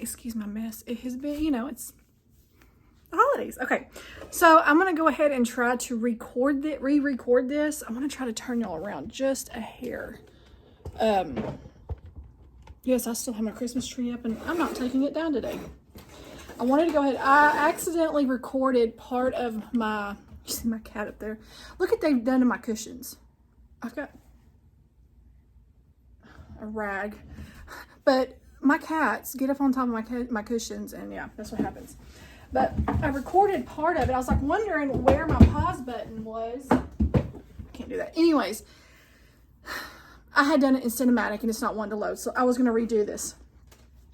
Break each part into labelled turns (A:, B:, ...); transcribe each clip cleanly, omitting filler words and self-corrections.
A: excuse my mess. It has been, you know, it's the holidays. Okay, so I'm gonna go ahead and try to re-record this. I'm gonna try to turn y'all around just a hair. Yes, I still have my Christmas tree up and I'm not taking it down today. I wanted to go ahead. I accidentally recorded part of my, you see my cat up there. Look what they've done to my cushions. I've got a rag, but my cats get up on top of my cushions, and yeah, that's what happens. But I recorded part of it. I was like wondering where my pause button was. I can't do that. Anyways, I had done it in cinematic and it's not wanting to load, so I was going to redo this.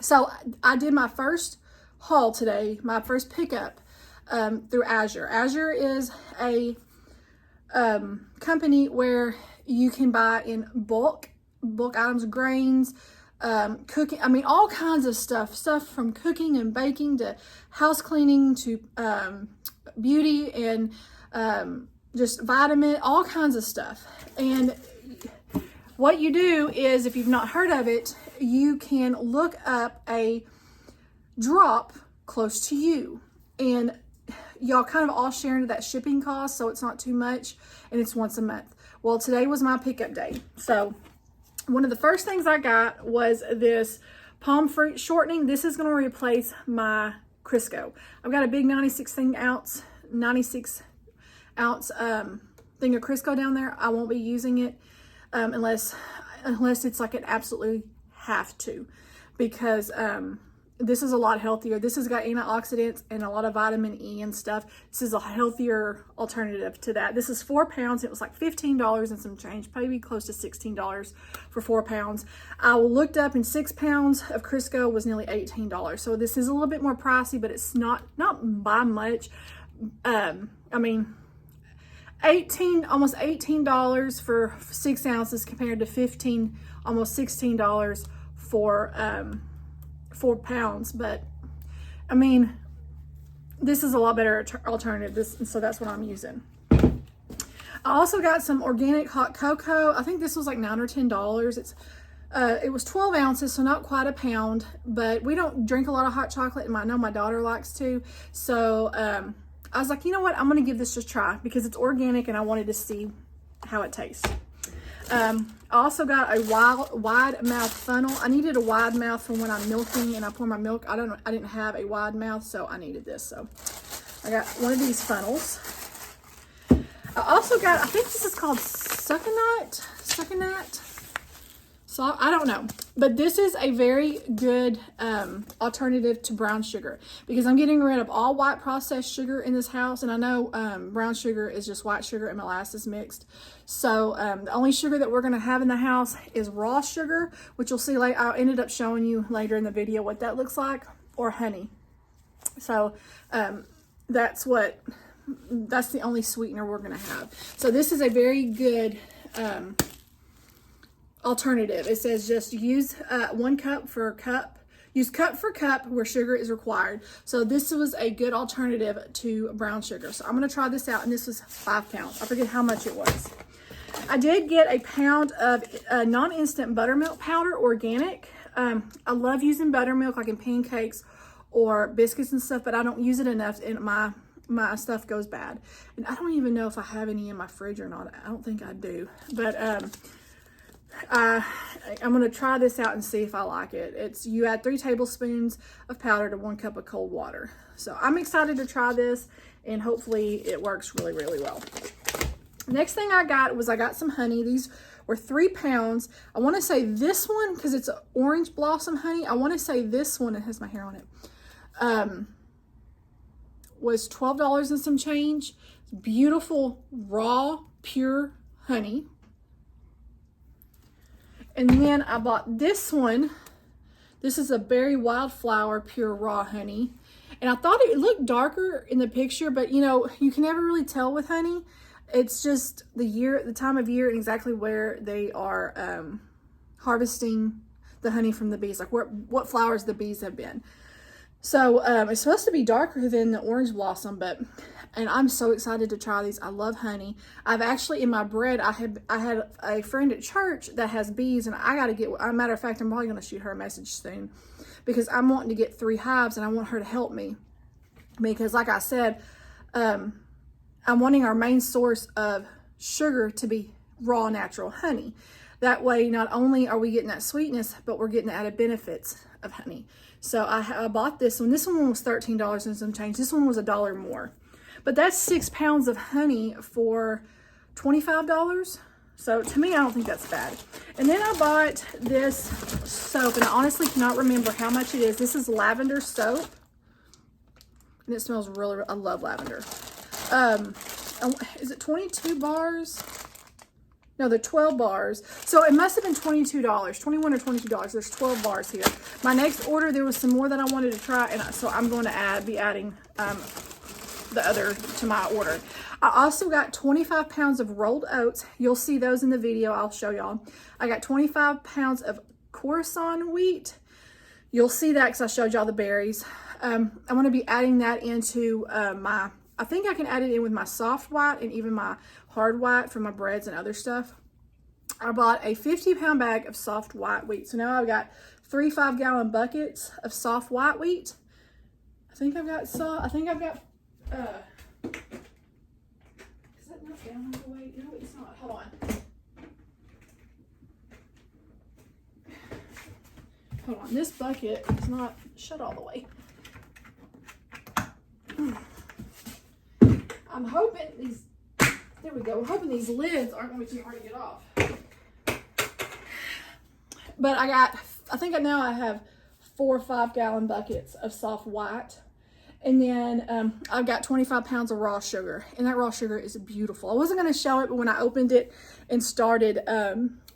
A: So I did my first haul today, my first pickup through Azure. Azure is a company where you can buy in bulk items, grains, cooking, I mean all kinds of stuff from cooking and baking to house cleaning to beauty and just vitamin, all kinds of stuff. And what you do is, if you've not heard of it, you can look up a drop close to you, and y'all kind of all share into that shipping cost, so it's not too much, and it's once a month. Well, today was my pickup day, so one of the first things I got was this palm fruit shortening. This is going to replace my Crisco. I've got a big 96 ounce thing of Crisco down there. I won't be using it unless it's like an absolutely have to, because this is a lot healthier. This has got antioxidants and a lot of vitamin E and stuff. This is a healthier alternative to that. This is 4 pounds. It was like $15 and some change, maybe close to $16 for 4 pounds. I looked up, and 6 pounds of Crisco was nearly $18. So this is a little bit more pricey, but it's not by much. I mean, almost $18 for 6 ounces compared to almost $16 for 4 pounds. But I mean, this is a lot better alternative. So that's what I'm using. I also got some organic hot cocoa. I think this was like $9 or $10. It was 12 ounces, so not quite a pound, but we don't drink a lot of hot chocolate, and I know my daughter likes to. So I was like, you know what, I'm gonna give this a try because it's organic and I wanted to see how it tastes. I also got a wide mouth funnel. I needed a wide mouth for when I'm milking and I pour my milk. I didn't have a wide mouth, so I needed this. So I got one of these funnels. I also got, I think this is called succinate. So I don't know, but this is a very good alternative to brown sugar, because I'm getting rid of all white processed sugar in this house. And I know brown sugar is just white sugar and molasses mixed. So the only sugar that we're going to have in the house is raw sugar, which you'll see later. I ended up showing you later in the video what that looks like, or honey. So that's the only sweetener we're going to have. So this is a very good alternative. It says just use 1 cup for cup. Use cup for cup where sugar is required. So this was a good alternative to brown sugar. So I'm going to try this out, and this was 5 pounds. I forget how much it was. I did get a pound of non-instant buttermilk powder, organic. I love using buttermilk like in pancakes or biscuits and stuff, but I don't use it enough, and my stuff goes bad. And I don't even know if I have any in my fridge or not. I don't think I do. But I'm going to try this out and see if I like it. You add 3 tablespoons of powder to 1 cup of cold water. So I'm excited to try this, and hopefully it works really, really well. Next thing I got some honey. These were 3 pounds. I want to say this one, because it's orange blossom honey, I want to say this one, it has my hair on it, was $12 and some change. Beautiful, raw, pure honey. And then I bought this one. This is a berry wildflower pure raw honey. And I thought it looked darker in the picture, but you know, you can never really tell with honey. It's just the time of year, and exactly where they are harvesting the honey from the bees, like what flowers the bees have been. So it's supposed to be darker than the orange blossom, and I'm so excited to try these. I love honey. I've actually, in my bread, I had a friend at church that has bees, and I got to get, as a matter of fact, I'm probably going to shoot her a message soon, because I'm wanting to get 3 hives and I want her to help me. Because like I said, I'm wanting our main source of sugar to be raw natural honey. That way, not only are we getting that sweetness, but we're getting the added benefits of honey. So I bought this one. This one was $13 and some change. This one was $1 more. But that's 6 pounds of honey for $25. So to me, I don't think that's bad. And then I bought this soap, and I honestly cannot remember how much it is. This is lavender soap. And it smells really, I love lavender. Is it 22 bars? No, they're 12 bars. So it must have been $22, 21 or $22. There's 12 bars here. My next order, there was some more that I wanted to try, and so I'm going to be adding the other to my order. I also got 25 pounds of rolled oats. You'll see those in the video. I'll show y'all. I got 25 pounds of Coruscant wheat. You'll see that because I showed y'all the berries. I'm going to be adding that into I think I can add it in with my soft white and even my hard white for my breads and other stuff. I bought a 50-pound bag of soft white wheat. So now I've got 3 5-gallon buckets of soft white wheat. I think I've got, is that not down all the way? No, it's not. Hold on. Hold on. This bucket is not shut all the way. I'm hoping these, there we go. I'm hoping these lids aren't going to be too hard to get off. But I think now I have 4 5-gallon buckets of soft white. And then I've got 25 pounds of raw sugar. And that raw sugar is beautiful. I wasn't going to show it, but when I opened it and started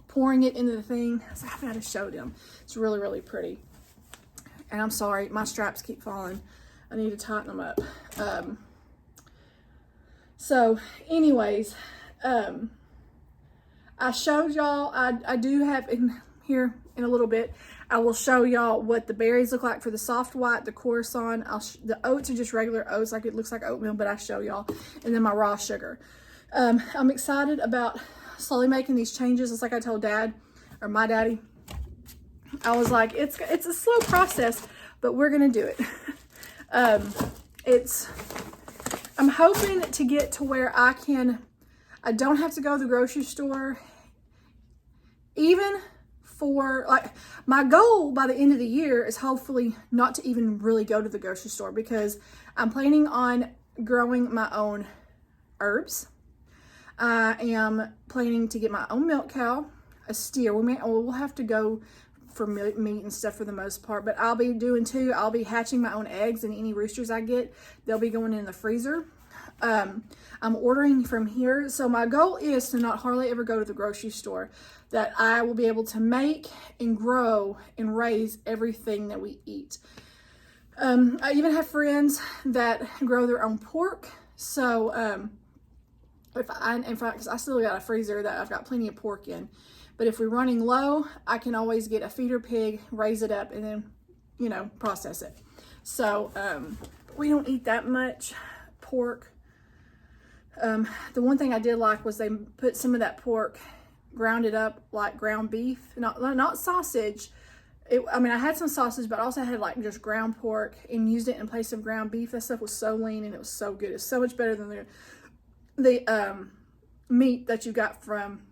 A: pouring it into the thing, I was like, I've got to show them. It's really, really pretty. And I'm sorry, my straps keep falling. I need to tighten them up. So anyways, I showed y'all, I do have in here in a little bit, I will show y'all what the berries look like for the soft white, the Coruscant. The oats are just regular oats, like it looks like oatmeal, but I show y'all. And then my raw sugar. I'm excited about slowly making these changes. It's like I told Dad, or my daddy. I was like, it's a slow process, but we're gonna do it. I'm hoping to get to where I don't have to go to the grocery store, even for, like, my goal by the end of the year is hopefully not to even really go to the grocery store, because I'm planning on growing my own herbs. I am planning to get my own milk cow, a steer. We'll have to go for meat and stuff for the most part, but I'll be doing too. I'll be hatching my own eggs, and any roosters I get, they'll be going in the freezer. I'm ordering from here. So my goal is to not hardly ever go to the grocery store, that I will be able to make and grow and raise everything that we eat. I even have friends that grow their own pork. So, because I still got a freezer that I've got plenty of pork in, but if we're running low, I can always get a feeder pig, raise it up, and then, process it. So, we don't eat that much pork. The one thing I did like was they put some of that pork, ground it up like ground beef, not sausage. I had some sausage, but I also had like just ground pork and used it in place of ground beef. That stuff was so lean and it was so good. It's so much better than the meat that you got from,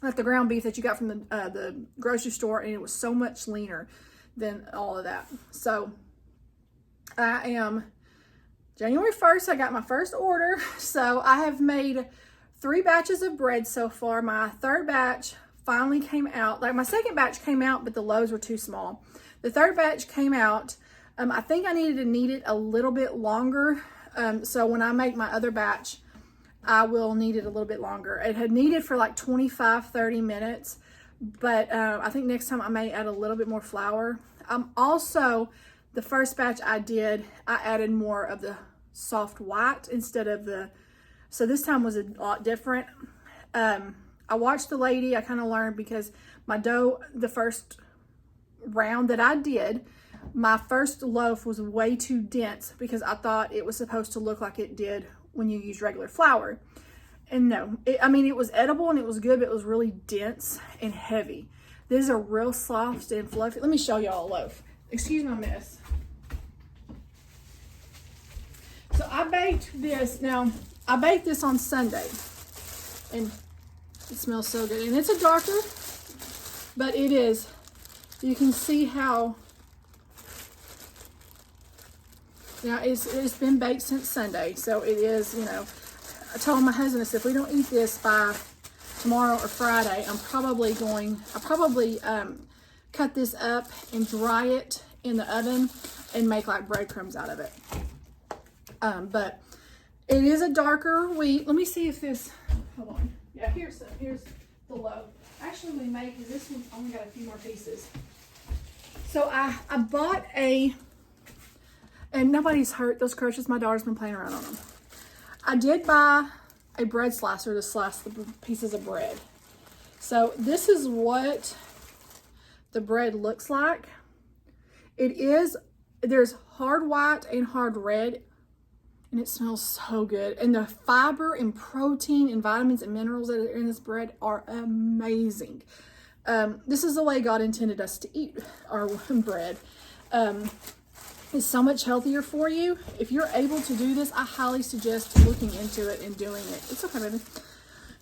A: like the ground beef that you got from the grocery store, and it was so much leaner than all of that. So I am January 1st, I got my first order. So I have made 3 batches of bread so far. My third batch finally came out. Like, my second batch came out, but the loaves were too small. The third batch came out. I think I needed to knead it a little bit longer. So when I make my other batch, I will knead it a little bit longer. It had kneaded for like 25-30 minutes, but I think next time I may add a little bit more flour. Also, the first batch I added more of the soft white instead of so this time was a lot different. I watched the lady. I kind of learned, because my dough, the first round that I did, my first loaf was way too dense, because I thought it was supposed to look like it did when you use regular flour. And no, it was edible and it was good, but it was really dense and heavy. These are real soft and fluffy. Let me show y'all a loaf. excuse my mess. So I baked this. Now, I baked this on Sunday. And it smells so good. And it's a darker, but it is. You can see how, now it's been baked since Sunday. So it is, you know, I told my husband, I said, if we don't eat this by tomorrow or Friday, I'll probably cut this up and dry it in the oven and make like breadcrumbs out of it. But it is a darker wheat. Let me see if this, hold on. Yeah, here's the loaf. Actually, we made, because this one's only got a few more pieces. So I bought and nobody's hurt those crutches. My daughter's been playing around on them. I did buy a bread slicer to slice the pieces of bread. So this is what the bread looks like. There's hard white and hard red, and it smells so good. And the fiber and protein and vitamins and minerals that are in this bread are amazing. This is the way God intended us to eat our bread. It's so much healthier for you. If you're able to do this, I highly suggest looking into it and doing it. It's okay, baby.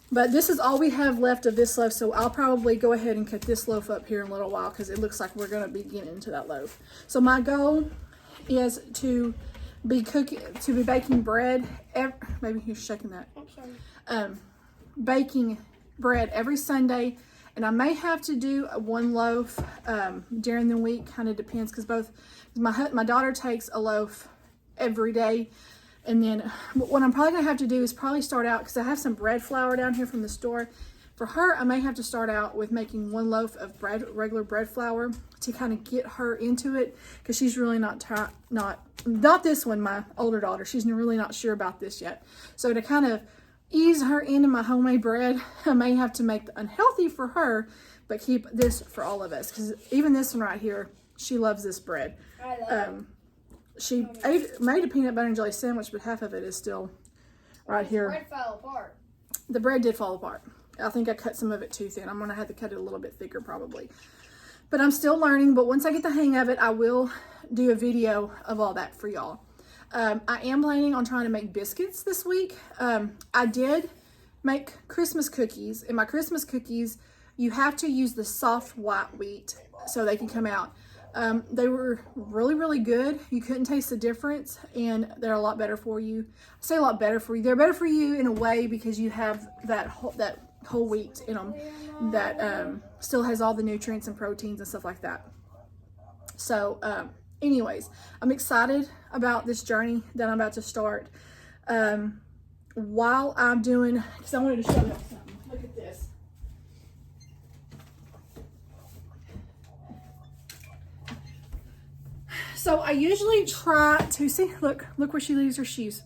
A: But this is all we have left of this loaf, so I'll probably go ahead and cut this loaf up here in a little while because it looks like we're going to be getting into that loaf. So my goal is to be baking bread. Maybe you're shaking that. I'm sorry. Baking bread every Sunday, and I may have to do one loaf during the week. Kind of depends, because my daughter takes a loaf every day. And then what I'm probably going to have to do is probably start out, because I have some bread flour down here from the store. For her, I may have to start out with making one loaf of regular bread flour to kind of get her into it, because she's really not this one, my older daughter. She's really not sure about this yet. So to kind of ease her into my homemade bread, I may have to make the unhealthy for her, but keep this for all of us, because even this one right here, she loves this bread. I love it. She made a peanut butter and jelly sandwich, but half of it is still right here. The bread fell apart. The bread did fall apart. I think I cut some of it too thin. I'm going to have to cut it a little bit thicker probably. But I'm still learning. But once I get the hang of it, I will do a video of all that for y'all. I am planning on trying to make biscuits this week. I did make Christmas cookies. And my Christmas cookies, you have to use the soft white wheat so they can come out. They were really, really good. You couldn't taste the difference, and they're a lot better for you. I say a lot better for you. They're better for you in a way because you have that whole wheat in them that still has all the nutrients and proteins and stuff like that. So, anyways, I'm excited about this journey that I'm about to start. While I'm doing, because I wanted to show you something. Look at this. So I usually try to see, look where she leaves her shoes.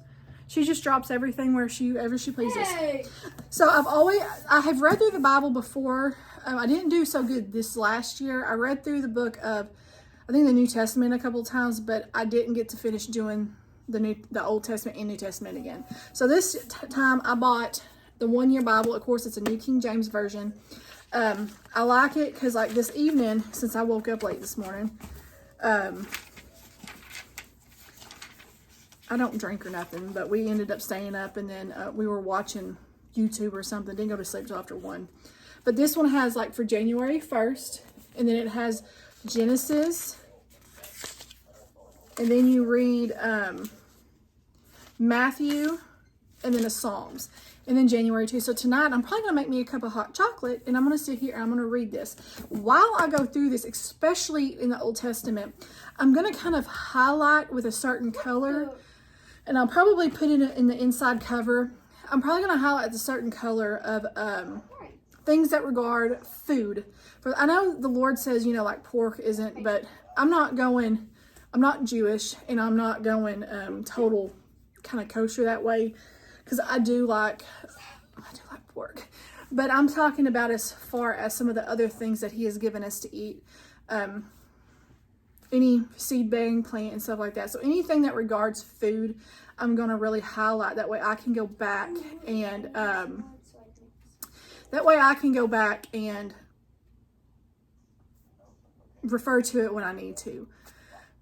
A: She just drops everything wherever she pleases. Hey. So I have read through the Bible before. I didn't do so good this last year. I read through the book of, I think, the New Testament a couple of times, but I didn't get to finish doing the Old Testament and New Testament again. So this time I bought the 1-year Bible. Of course, it's a New King James Version. I like it because, like, this evening, since I woke up late this morning, I don't drink or nothing, but we ended up staying up, and then we were watching YouTube or something. Didn't go to sleep till after 1. But this one has, like, for January 1st, and then it has Genesis, and then you read Matthew, and then the Psalms, and then January 2. So tonight, I'm probably going to make me a cup of hot chocolate, and I'm going to sit here and I'm going to read this. While I go through this, especially in the Old Testament, I'm going to kind of highlight with a certain color. And I'll probably put it in the inside cover. I'm probably going to highlight the certain color of things that regard food. I know the Lord says, you know, like pork isn't, but I'm not Jewish, and I'm not going total kind of kosher that way, because I do like pork. But I'm talking about as far as some of the other things that He has given us to eat. Any seed-bearing plant and stuff like that. So anything that regards food, I'm going to really highlight. That way I can go back and refer to it when I need to.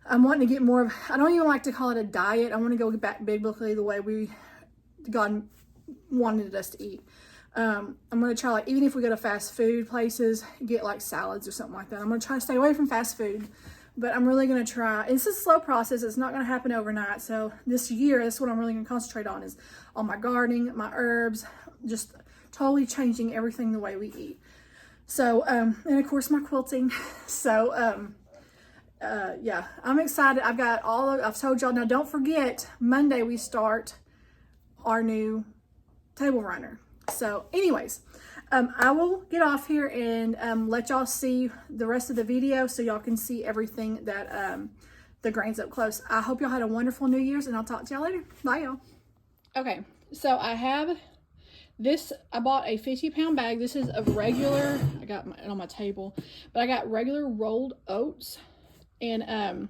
A: I'm wanting to get more of, I don't even like to call it a diet. I want to go back biblically the way God wanted us to eat. I'm going to try, like, even if we go to fast food places, get like salads or something like that. I'm going to try to stay away from fast food, but I'm really going to try. It's a slow process. It's not going to happen overnight. So this year, that's what I'm really going to concentrate on, is on my gardening, my herbs, just totally changing everything the way we eat. So, and of course my quilting. So, yeah, I'm excited. I've told y'all. Now don't forget, Monday we start our new table runner. So anyways, I will get off here and let y'all see the rest of the video so y'all can see everything that the grains up close. I hope y'all had a wonderful New Year's, and I'll talk to y'all later. Bye, y'all. Okay, so I have this. I bought a 50-pound bag. This is of regular, I got it on my table, but I got regular rolled oats, and I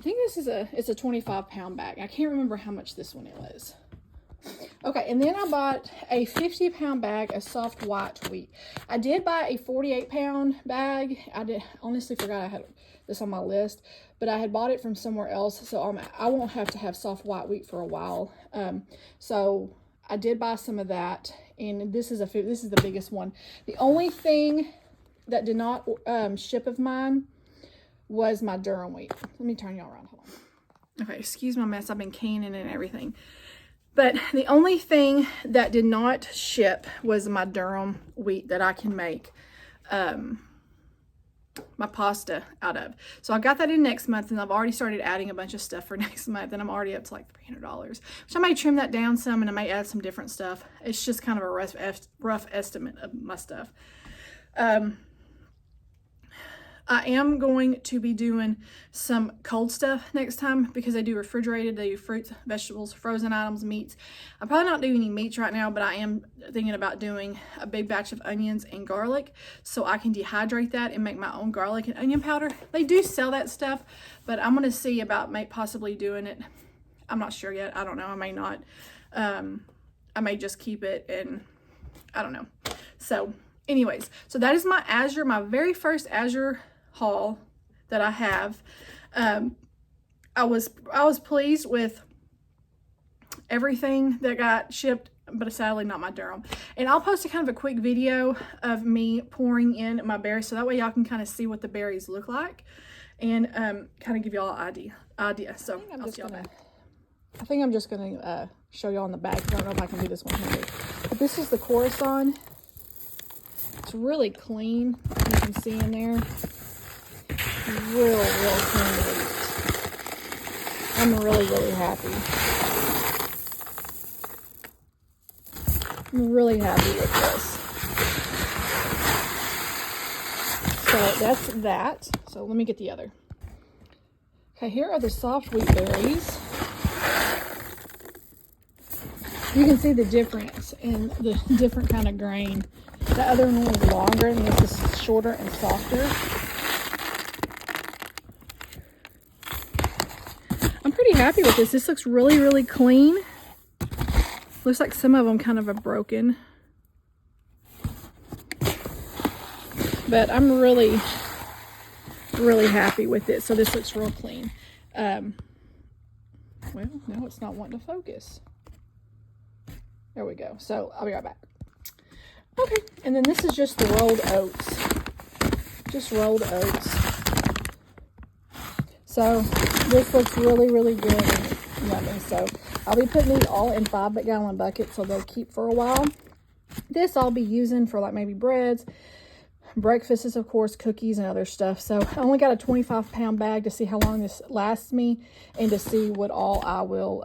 A: think this is it's a 25-pound bag. I can't remember how much this one was. Okay, and then I bought a 50-pound bag of soft white wheat. I did buy a 48-pound bag. I honestly forgot I had this on my list, but I had bought it from somewhere else, so I won't have to have soft white wheat for a while. So I did buy some of that, and this is the biggest one. The only thing that did not ship of mine was my durum wheat. Let me turn y'all around. Hold on. Okay, excuse my mess. I've been canning and everything. But the only thing that did not ship was my durum wheat that I can make my pasta out of. So I got that in next month, and I've already started adding a bunch of stuff for next month, and I'm already up to like $300, which I may trim that down some, and I may add some different stuff. It's just kind of a rough estimate of my stuff. I am going to be doing some cold stuff next time, because they do refrigerated, they do fruits, vegetables, frozen items, meats. I'm probably not doing any meats right now, but I am thinking about doing a big batch of onions and garlic, so I can dehydrate that and make my own garlic and onion powder. They do sell that stuff, but I'm going to see about possibly doing it. I'm not sure yet. I don't know. I may not. I may just keep it, and I don't know. So anyways, so that is my very first Azure haul that I have. I was pleased with everything that got shipped, but sadly not my durum. And I'll post a kind of a quick video of me pouring in my berries, so that way y'all can kind of see what the berries look like, and kind of give y'all an idea. So I'll see y'all back. I think I'm just gonna show y'all on the back. I don't know if I can do this one handed, but this is the Coruscant. It's really clean. You can see in there. Real clean wheat. I'm really happy. I'm really happy with this. So that's that. So let me get the other. Okay, here are the soft wheat berries. You can see the difference in the different kind of grain. The other one was longer, and this is shorter and softer. I'm pretty happy with this. This looks really clean. Looks like some of them kind of are broken. But I'm really happy with it. So this looks real clean. Well, no, it's not wanting to focus. There we go. So I'll be right back. Okay, and then this is just the rolled oats. Just rolled oats. So this looks really good and yummy. So I'll be putting these all in 5-gallon buckets, so they'll keep for a while. This I'll be using for like maybe breads, breakfasts, of course, cookies and other stuff. So I only got a 25-pound bag to see how long this lasts me, and to see what all I will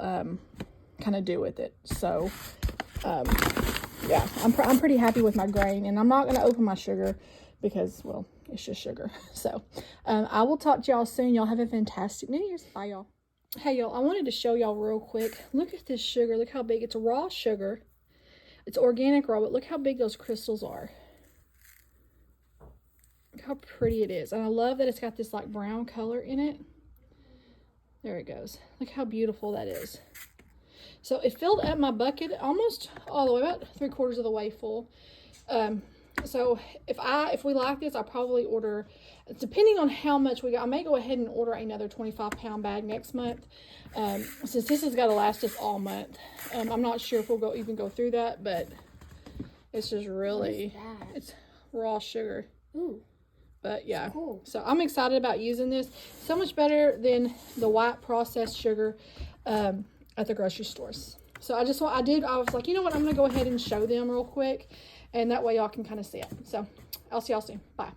A: kind of do with it. So yeah, I'm pretty happy with my grain, and I'm not going to open my sugar because, well, it's just sugar. So I will talk to y'all soon. Y'all have a fantastic New Year's. Bye, y'all. Hey, y'all, I wanted to show y'all real quick. Look at this sugar. Look how big. It's raw sugar. It's organic raw, but look how big those crystals are. Look how pretty it is. And I love that it's got this like brown color in it. There it goes. Look how beautiful that is. So it filled up my bucket almost all the way, about 3/4 of the way full. So if we like this, I'll probably order, depending on how much we got, I may go ahead and order another 25-pound bag next month. Since this has got to last us all month. I'm not sure if we'll even go through that, but it's just really, it's raw sugar.
B: Ooh.
A: But yeah,
B: cool.
A: So I'm excited about using this. So much better than the white processed sugar at the grocery stores. So I was like, you know what, I'm going to go ahead and show them real quick. And that way y'all can kind of see it. So I'll see y'all soon. Bye.